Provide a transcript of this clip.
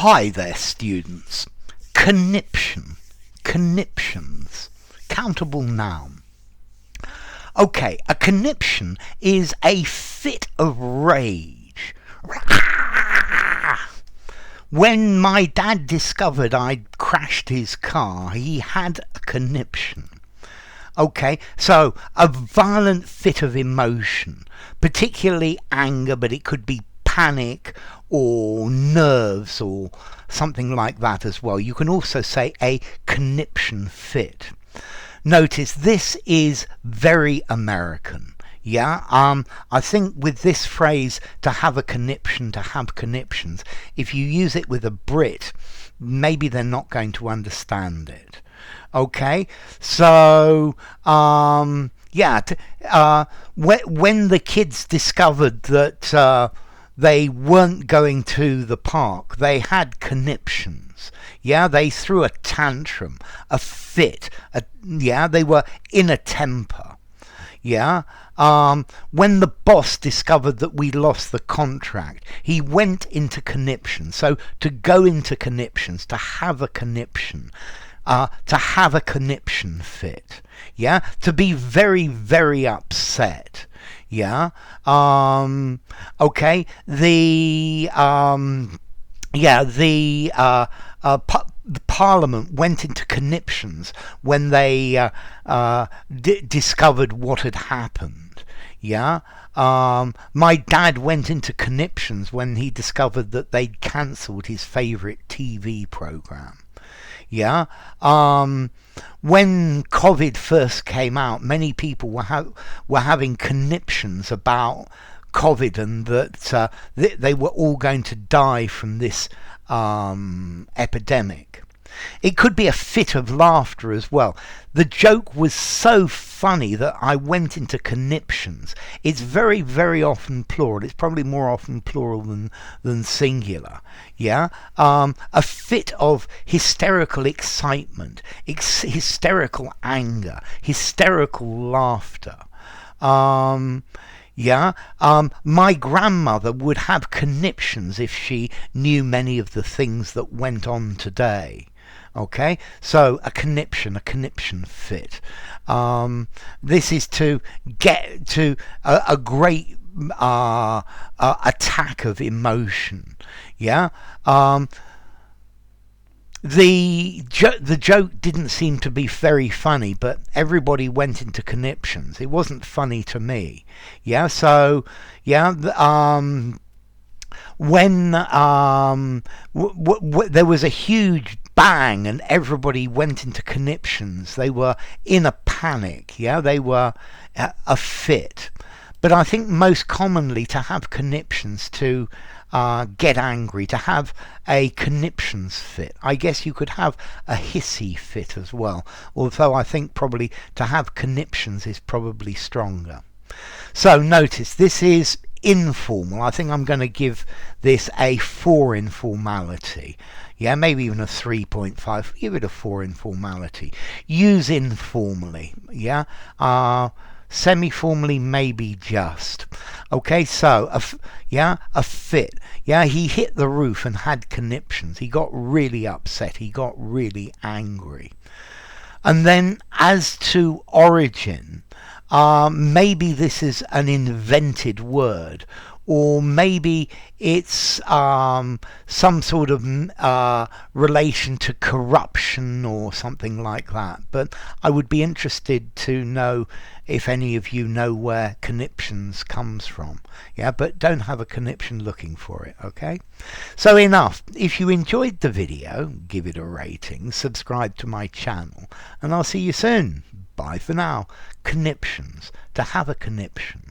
Hi there, students. Conniption. Conniptions. Countable noun. Okay, a conniption is a fit of rage. When my dad discovered I'd crashed his car, he had a conniption. Okay, so a violent fit of emotion, particularly anger, but it could be panic or nerves or something like that as well. You can also say a conniption fit. Notice this is very American. Yeah, I think with this phrase, to have a conniption, to have conniptions, if you use it with a Brit, maybe they're not going to understand it. Okay, so when the kids discovered that they weren't going to the park, they had conniptions. Yeah, they threw a tantrum, a fit. They were in a temper. Yeah, when the boss discovered that we lost the contract, he went into conniption. So to go into conniptions, to have a conniption. To have a conniption fit, yeah, to be very, very upset, yeah, okay, the Parliament went into conniptions when they discovered what had happened, yeah. My dad went into conniptions when he discovered that they'd cancelled his favourite TV programme. Yeah, when COVID first came out, many people were having conniptions about COVID and that they were all going to die from this epidemic. It could be a fit of laughter as well. The joke was so funny that I went into conniptions. It's very, very often plural. It's probably more often plural than singular. Yeah, a fit of hysterical excitement, hysterical anger, hysterical laughter. My grandmother would have conniptions if she knew many of the things that went on today. Okay, so a conniption fit. This is to get to a great attack of emotion. Yeah. The joke didn't seem to be very funny, but everybody went into conniptions. It wasn't funny to me. Yeah. So yeah. When there was a huge bang and everybody went into conniptions, they were in a panic. Yeah, they were a fit. But I think most commonly to have conniptions, to get angry, to have a conniptions fit. I guess you could have a hissy fit as well, although I think probably to have conniptions is probably stronger. So notice this is informal. I think I'm going to give this a 4 informality. Yeah, maybe even a 3.5. Give it a 4 informality. Use informally. Yeah. Semi-formally, maybe just. Okay, so a fit. Yeah, he hit the roof and had conniptions. He got really upset. He got really angry. And then as to origin, maybe this is an invented word, or maybe it's some sort of relation to corruption or something like that. But I would be interested to know if any of you know where conniptions comes from. Yeah, but don't have a conniption looking for it, okay? So enough. If you enjoyed the video, give it a rating, subscribe to my channel, and I'll see you soon. Bye for now. Conniptions. To have a conniption.